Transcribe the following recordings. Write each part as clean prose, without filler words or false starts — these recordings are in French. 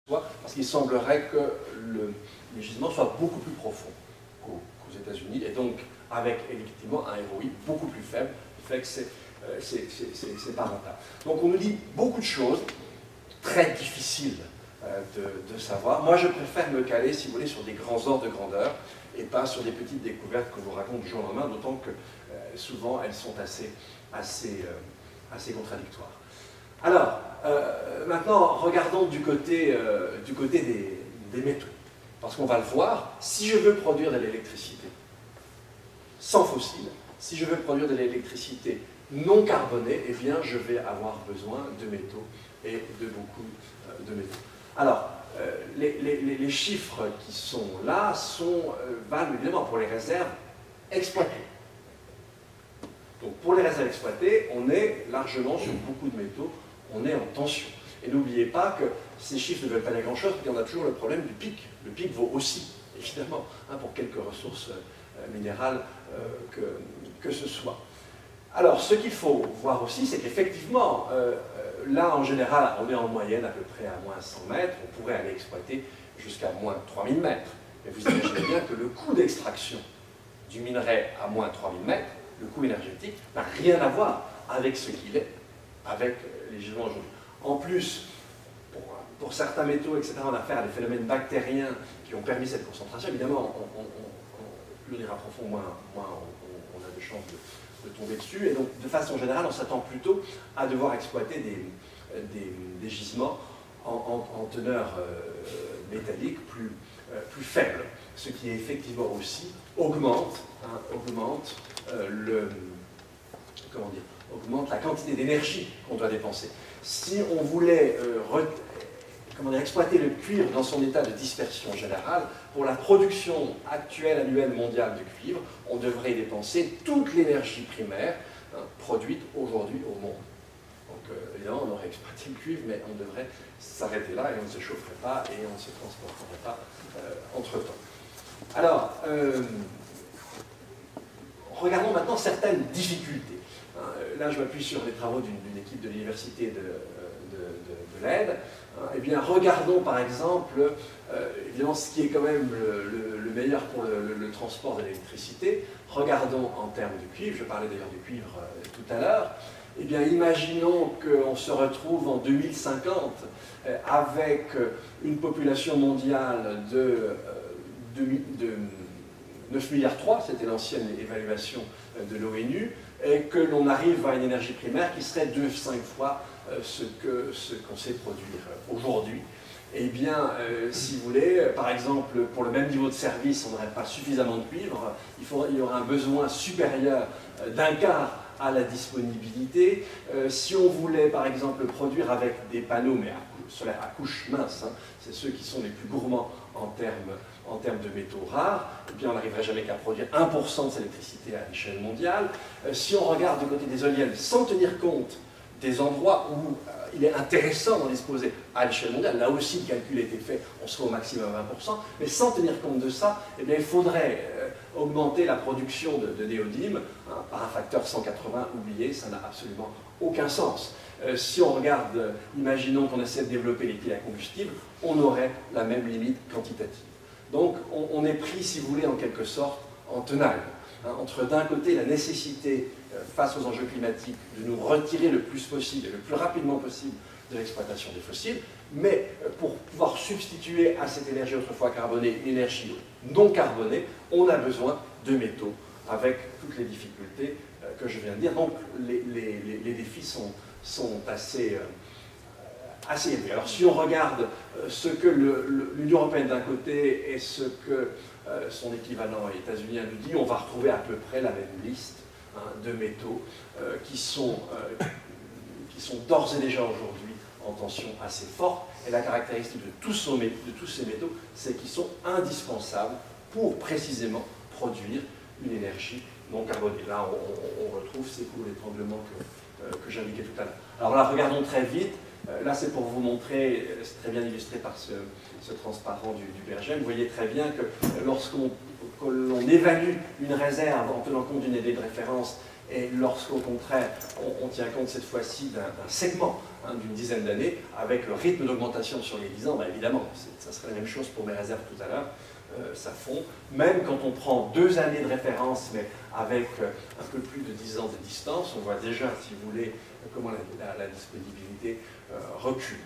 parce qu'il semblerait que les gisements soient beaucoup plus profonds qu'aux États-Unis, et donc avec effectivement un ROI beaucoup plus faible, fait que c'est pas rentable. Donc on nous dit beaucoup de choses très difficiles de savoir. Moi je préfère me caler, si vous voulez, sur des grands ordres de grandeur et pas sur des petites découvertes que je vous raconte du jour au lendemain, d'autant que souvent elles sont assez contradictoires. Alors, maintenant, regardons du côté des métaux. Parce qu'on va le voir, si je veux produire de l'électricité sans fossiles, si je veux produire de l'électricité non carbonée, eh bien, je vais avoir besoin de métaux et de beaucoup de métaux. Alors, les chiffres qui sont là valent évidemment pour les réserves exploitées. Donc, pour les réserves exploitées, on est largement sur beaucoup de métaux, on est en tension. Et n'oubliez pas que ces chiffres ne veulent pas dire grand-chose, parce qu'il y en a toujours le problème du pic. Le pic vaut aussi, évidemment, pour quelques ressources minérales que ce soit. Alors, ce qu'il faut voir aussi, c'est qu'effectivement, là, en général, on est en moyenne à peu près à moins 100 mètres, on pourrait aller exploiter jusqu'à moins 3000 mètres. Mais vous imaginez bien que le coût d'extraction du minerai à moins 3000 mètres, le coût énergétique, n'a rien à voir avec ce qu'il est, avec les gisements aujourd'hui. En plus, pour certains métaux, etc., on a affaire à des phénomènes bactériens qui ont permis cette concentration. Évidemment, plus on ira profond, moins on a de chances de tomber dessus. Et donc, de façon générale, on s'attend plutôt à devoir exploiter des gisements en teneur métallique plus faible, ce qui effectivement aussi augmente la quantité d'énergie qu'on doit dépenser. Si on voulait exploiter le cuivre dans son état de dispersion générale, pour la production actuelle annuelle mondiale de cuivre, on devrait y dépenser toute l'énergie primaire produite aujourd'hui au monde. Donc évidemment, on aurait exploité le cuivre, mais on devrait s'arrêter là et on ne se chaufferait pas et on ne se transporterait pas entre-temps. Alors, regardons maintenant certaines difficultés. Là, je m'appuie sur les travaux d'une équipe de l'université de l'Aide. Eh bien, regardons par exemple, évidemment, ce qui est quand même le meilleur pour le transport de l'électricité. Regardons en termes de cuivre, je parlais d'ailleurs du cuivre tout à l'heure. Eh bien, imaginons qu'on se retrouve en 2050 avec une population mondiale de 9,3 milliards, c'était l'ancienne évaluation de l'ONU, et que l'on arrive à une énergie primaire qui serait 2-5 fois ce qu'on sait produire aujourd'hui. Eh bien, si vous voulez, par exemple, pour le même niveau de service, on n'aurait pas suffisamment de cuivre, il y aurait un besoin supérieur d'un quart à la disponibilité. Si on voulait, par exemple, produire avec des panneaux, mais solaires à couche mince, c'est ceux qui sont les plus gourmands en termes de métaux rares, eh bien, on n'arriverait jamais qu'à produire 1% de cette électricité à l'échelle mondiale. Si on regarde du côté des éoliennes, sans tenir compte des endroits où il est intéressant d'en disposer à l'échelle mondiale, là aussi le calcul a été fait, on serait au maximum à 20%, mais sans tenir compte de ça, eh bien, il faudrait augmenter la production de néodyme par un facteur 180, oubliez, ça n'a absolument aucun sens. Si on regarde, imaginons qu'on essaie de développer les piles à combustible, on aurait la même limite quantitative. Donc on est pris, si vous voulez, en quelque sorte, en tenaille, entre d'un côté la nécessité, face aux enjeux climatiques, de nous retirer le plus possible et le plus rapidement possible de l'exploitation des fossiles, mais pour pouvoir substituer à cette énergie autrefois carbonée une énergie non carbonée, on a besoin de métaux, avec toutes les difficultés que je viens de dire. Donc les défis sont assez élevés. Alors si on regarde ce que l'Union européenne d'un côté et ce que son équivalent états-unien nous dit, on va retrouver à peu près la même liste de métaux qui sont d'ores et déjà aujourd'hui en tension assez forte. Et la caractéristique de tous ces métaux, c'est qu'ils sont indispensables pour précisément produire une énergie non carbonée. Là, on retrouve ces couloirs d'étranglement que j'indiquais tout à l'heure. Alors là, regardons très vite. Là, c'est pour vous montrer, c'est très bien illustré par ce transparent du Bergem. Vous voyez très bien que lorsqu'on évalue une réserve en tenant compte d'une idée de référence, et lorsqu'au contraire, on tient compte cette fois-ci d'un segment d'une dizaine d'années, avec le rythme d'augmentation sur les 10 ans, ben évidemment, ça serait la même chose pour mes réserves tout à l'heure, ça fond. Même quand on prend 2 années de référence, mais avec un peu plus de 10 ans de distance, on voit déjà, si vous voulez, comment la disponibilité recule.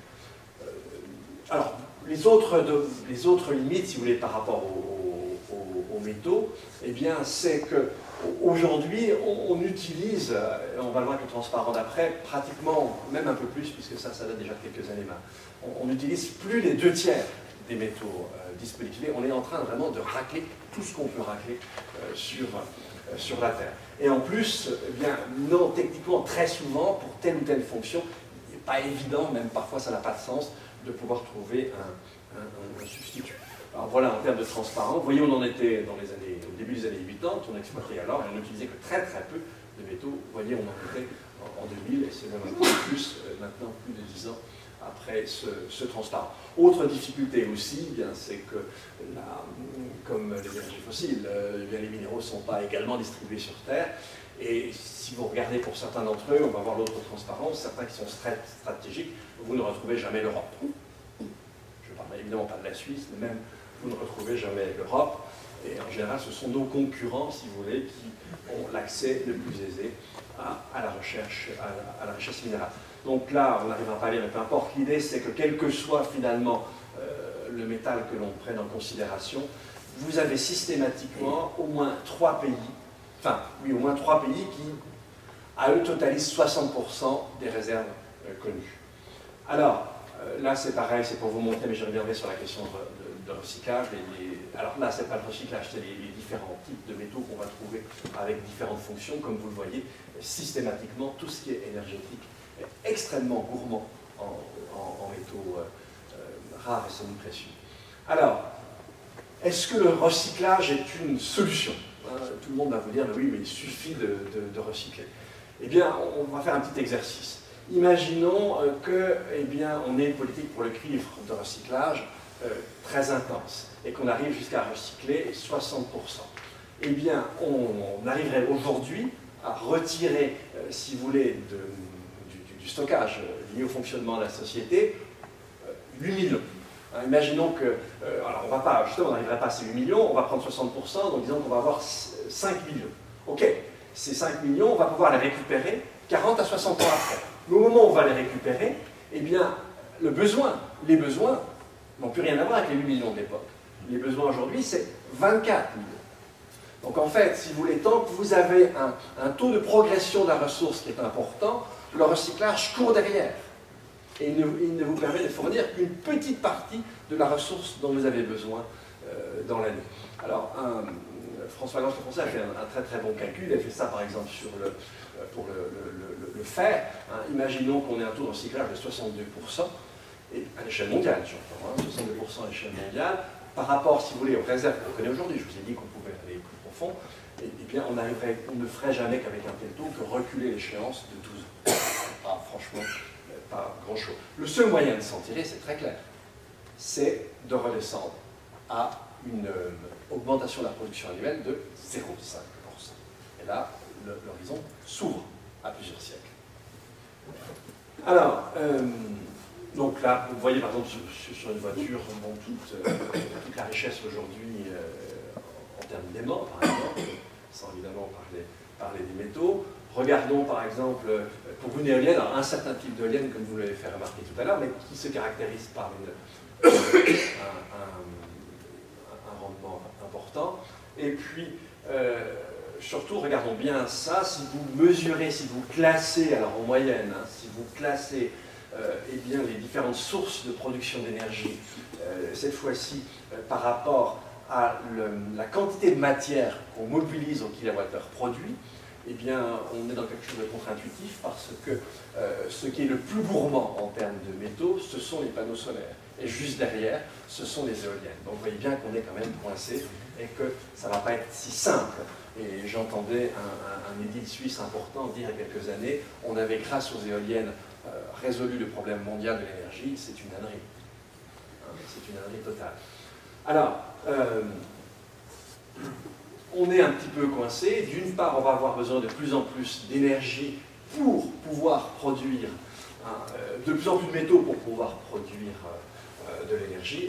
Alors, les autres limites, si vous voulez, par rapport aux métaux, eh bien, c'est qu'aujourd'hui, on utilise, on va le voir avec le transparent d'après, pratiquement, même un peu plus, puisque ça date déjà de quelques années maintenant, on n'utilise plus les 2/3 des métaux disponibles. On est en train vraiment de racler tout ce qu'on peut racler sur la Terre. Et en plus, eh bien, non, techniquement, très souvent, pour telle ou telle fonction, il n'est pas évident, même parfois ça n'a pas de sens, de pouvoir trouver un substitut. Alors voilà, en termes de transparence, vous voyez, on en était au début des années 80, on exploitait alors, et on n'utilisait que très très peu de métaux. Vous voyez, on en était en 2000, et c'est même un peu plus, maintenant plus de 10 ans après ce transparent. Autre difficulté aussi, c'est que, comme les énergies fossiles, les minéraux ne sont pas également distribués sur Terre. Et si vous regardez pour certains d'entre eux, on va voir l'autre transparence, certains qui sont stratégiques, vous ne retrouvez jamais l'Europe. Je ne parle évidemment pas de la Suisse, mais même vous ne retrouvez jamais l'Europe. Et en général, ce sont nos concurrents, si vous voulez, qui ont l'accès le plus aisé à la recherche, à la richesse minérale. Donc là, on n'arrivera pas à lire, mais peu importe. L'idée, c'est que quel que soit finalement le métal que l'on prenne en considération, vous avez systématiquement au moins 3 pays, au moins 3 pays qui, à eux, totalisent 60% des réserves connues. Alors, là, c'est pareil, c'est pour vous montrer, mais je reviendrai sur la question de recyclage. Alors là, ce n'est pas le recyclage, c'est les différents types de métaux qu'on va trouver avec différentes fonctions. Comme vous le voyez, systématiquement, tout ce qui est énergétique est extrêmement gourmand en métaux rares et semi-précieux. Alors, est-ce que le recyclage est une solution? Tout le monde va vous dire, oui, mais il suffit de recycler. Eh bien, on va faire un petit exercice. Imaginons on ait une politique pour le cuivre de recyclage très intense et qu'on arrive jusqu'à recycler 60%. Eh bien, on arriverait aujourd'hui à retirer, si vous voulez, du stockage lié au fonctionnement de la société, 8 millions. Imaginons que, alors on n'arriverait pas à ces 8 millions, on va prendre 60%, donc disons qu'on va avoir 5 millions. Ok, ces 5 millions, on va pouvoir les récupérer 40 à 60 ans après. Mais au moment où on va les récupérer, eh bien, les besoins n'ont plus rien à voir avec les 8 millions de l'époque. Les besoins aujourd'hui, c'est 24 millions. Donc en fait, si vous voulez, tant que vous avez un taux de progression de la ressource qui est important, le recyclage court derrière. Et il ne vous permet de fournir qu'une petite partie de la ressource dont vous avez besoin dans l'année. Alors, François Lance, le français, a fait un très très bon calcul. Il a fait ça par exemple pour le fer. Imaginons qu'on ait un taux de recyclage de 62%, et à l'échelle mondiale, j'entends, 62% à l'échelle mondiale, par rapport, si vous voulez, aux réserves qu'on connaît aujourd'hui. Je vous ai dit qu'on pouvait aller plus profond. Et bien, on ne ferait jamais qu'avec un tel taux que reculer l'échéance de 12 ans. Franchement, pas grand-chose. Le seul moyen de s'en tirer, c'est très clair, c'est de redescendre à une augmentation de la production annuelle de 0,5%. Et là, l'horizon s'ouvre à plusieurs siècles. Alors, donc là, vous voyez par exemple sur une voiture, toute la richesse aujourd'hui en termes d'aimant, par exemple, sans évidemment parler des métaux. Regardons par exemple, pour une éolienne, alors un certain type d'éolienne, comme vous l'avez fait remarquer tout à l'heure, mais qui se caractérise par un rendement important. Et puis, surtout, regardons bien ça, si vous mesurez, si vous classez, alors en moyenne, si vous classez bien, les différentes sources de production d'énergie, cette fois-ci par rapport à la quantité de matière qu'on mobilise au kilowattheure produit, eh bien, on est dans quelque chose de contre-intuitif parce que ce qui est le plus gourmand en termes de métaux, ce sont les panneaux solaires. Et juste derrière, ce sont les éoliennes. Donc vous voyez bien qu'on est quand même coincé et que ça ne va pas être si simple. Et j'entendais un édile suisse important dire il y a quelques années, on avait grâce aux éoliennes résolu le problème mondial de l'énergie, c'est une ânerie. C'est une ânerie totale. Alors, on est un petit peu coincé. D'une part, on va avoir besoin de plus en plus d'énergie pour pouvoir produire de plus en plus de métaux pour pouvoir produire de l'énergie.